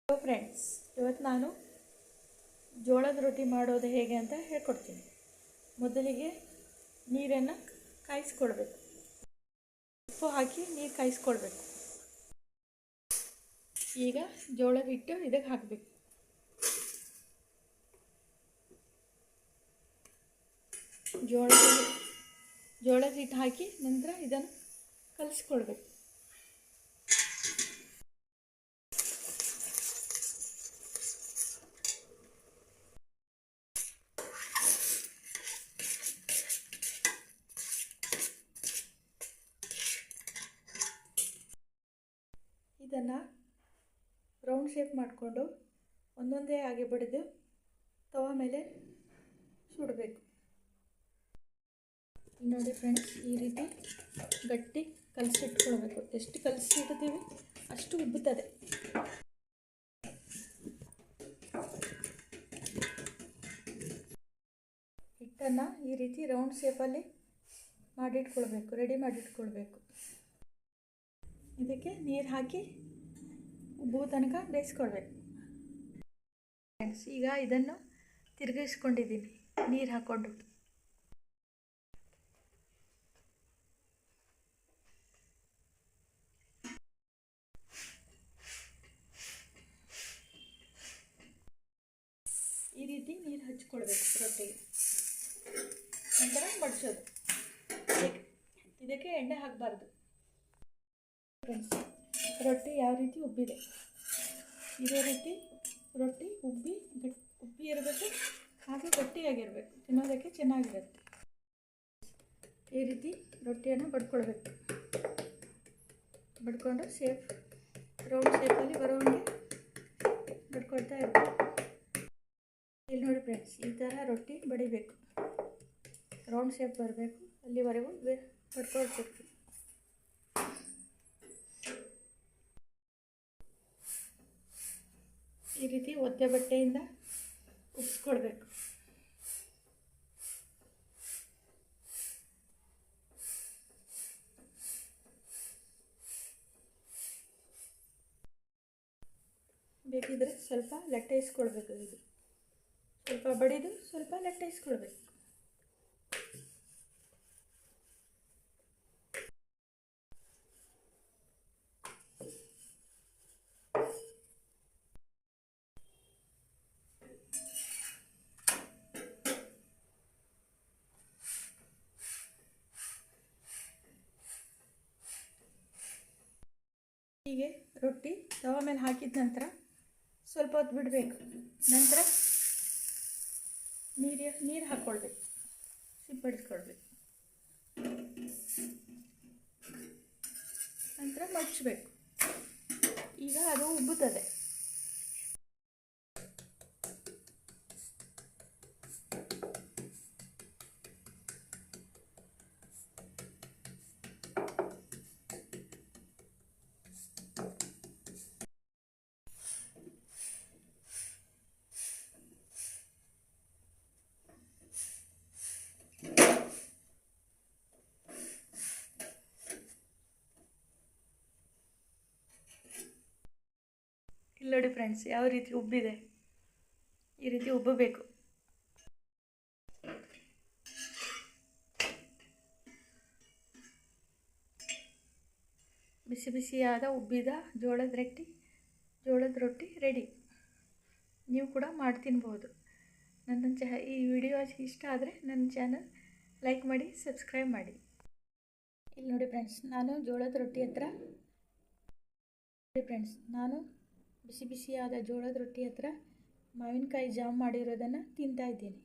Hello friends, ಇವತ್ತು ನಾನು ಜೋಳದ ರೊಟ್ಟಿ ಮಾಡೋದು ಹೇಗೆ ಅಂತ ಹೇಳ್ಕೊಡ್ತೀನಿ. ಮೊದಲಿಗೆ ನೀರನ್ನು ಕಾಯಿಸ್ಕೊಳ್ಬೇಕು. ಉಪ್ಪು ಹಾಕಿ ನೀರು ಕಾಯಿಸ್ಕೊಳ್ಬೇಕು. ಈಗ ಜೋಳದ ಹಿಟ್ಟು ಇದಕ್ಕೆ ಹಾಕಬೇಕು. ಜೋಳದ ಹಿಟ್ಟು ಹಾಕಿ ನಂತರ ಇದನ್ನು ಕಲಿಸ್ಕೊಳ್ಬೇಕು. ಇದನ್ನು ರೌಂಡ್ ಶೇಪ್ ಮಾಡಿಕೊಂಡು ಒಂದೊಂದೇ ಆಗಿ ಬಡಿದು ತವಾ ಮೇಲೆ ಸುಡಬೇಕು. ನೋಡಿ ಫ್ರೆಂಡ್ಸ್, ಈ ರೀತಿ ಗಟ್ಟಿ ಕಲಸಿಟ್ಕೊಳ್ಬೇಕು. ಎಷ್ಟು ಕಲಸಿಡ್ತೀವಿ ಅಷ್ಟು ಉಬ್ಬುತ್ತದೆ. ಹಿಟ್ಟನ್ನು ಈ ರೀತಿ ರೌಂಡ್ ಶೇಪಲ್ಲಿ ಮಾಡಿಟ್ಕೊಳ್ಬೇಕು, ರೆಡಿ ಮಾಡಿಟ್ಕೊಳ್ಬೇಕು. ಇದಕ್ಕೆ ನೀರು ಹಾಕಿ ಉಬ್ಬು ತನಕ ಬೇಯಿಸ್ಕೊಳ್ಬೇಕು. ಫ್ರೆಂಡ್ಸ್, ಈಗ ಇದನ್ನು ತಿರುಗಿಸ್ಕೊಂಡಿದ್ದೀನಿ ನೀರು ಹಾಕ್ಕೊಂಡು. ಈ ರೀತಿ ನೀರು ಹಚ್ಕೊಳ್ಬೇಕು ರೊಟ್ಟಿಗೆ. ನಂತರ ಮಡಚೋದು. ಇದಕ್ಕೆ ಎಣ್ಣೆ ಹಾಕಬಾರ್ದು. ಫ್ರೆಂಡ್ಸ್, ರೊಟ್ಟಿ ಯಾವ ರೀತಿ ಉಬ್ಬಿದೆ, ಇದೇ ರೀತಿ ರೊಟ್ಟಿ ಉಬ್ಬಿ ಇರಬೇಕು, ಹಾಗೆ ಗಟ್ಟಿಯಾಗಿರಬೇಕು. ತಿನ್ನೋದಕ್ಕೆ ಚೆನ್ನಾಗಿರುತ್ತೆ. ಈ ರೀತಿ ರೊಟ್ಟಿಯನ್ನು ಬಡ್ಕೊಳ್ಬೇಕು. ಬಡ್ಕೊಂಡು ರೌಂಡ್ ಶೇಪಲ್ಲಿ ಬರೋಂಗೆ ಬಡ್ಕೊಳ್ತಾ ಇರಬೇಕು. ಇಲ್ಲಿ ನೋಡಿ ಫ್ರೆಂಡ್ಸ್, ಈ ಥರ ರೊಟ್ಟಿ ಬಡಿಬೇಕು. ರೌಂಡ್ ಶೇಪ್ ಬರಬೇಕು, ಅಲ್ಲಿವರೆಗೂ ಬಡ್ಕೊಳ್ಬೇಕು. ಈ ರೀತಿ ಒದ್ದೆ ಬಟ್ಟೆಯಿಂದ ಉಬ್ಬಿಸ್ಕೊಳ್ಬೇಕು. ಬೇಕಿದ್ರೆ ಸ್ವಲ್ಪ ಲಟ್ಟೈಸ್ಕೊಳ್ಬೇಕು. ಇದು ಸ್ವಲ್ಪ ಬಡಿದು ಸ್ವಲ್ಪ ಲಟ್ಟೈಸ್ಕೊಳ್ಬೇಕು. ಹೀಗೆ ರೊಟ್ಟಿ ತವಾ ಮೇಲೆ ಹಾಕಿದ ನಂತರ ಸ್ವಲ್ಪ ಹೊತ್ತು ಬಿಡಬೇಕು. ನಂತರ ನೀರು ಹಾಕ್ಕೊಳ್ಬೇಕು, ಸಿಂಪಡಿಸ್ಕೊಳ್ಬೇಕು. ನಂತರ ಮಡಚಬೇಕು. ಈಗ ಅದು ಉಬ್ಬುತ್ತದೆ. ಇಲ್ಲಿ ನೋಡಿ ಫ್ರೆಂಡ್ಸ್, ಯಾವ ರೀತಿ ಉಬ್ಬಿದೆ. ಈ ರೀತಿ ಉಬ್ಬಬೇಕು. ಬಿಸಿ ಬಿಸಿಯಾದ ಉಬ್ಬಿದ ಜೋಳದ ರೊಟ್ಟಿ ರೆಡಿ. ನೀವು ಕೂಡ ಮಾಡಿ ತಿನ್ಬೋದು. ಈ ವಿಡಿಯೋ ಇಷ್ಟ ಆದರೆ ನನ್ನ ಚಾನಲ್ ಲೈಕ್ ಮಾಡಿ, ಸಬ್ಸ್ಕ್ರೈಬ್ ಮಾಡಿ. ಇಲ್ಲಿ ನೋಡಿ ಫ್ರೆಂಡ್ಸ್, ನಾನು ಬಿಸಿ ಬಿಸಿಯಾದ ಜೋಳದ ರೊಟ್ಟಿ ಹತ್ರ ಮಾವಿನಕಾಯಿ ಜಾಮ್ ಮಾಡಿರೋದನ್ನು ತಿಂತಾ ಇದ್ದೀನಿ.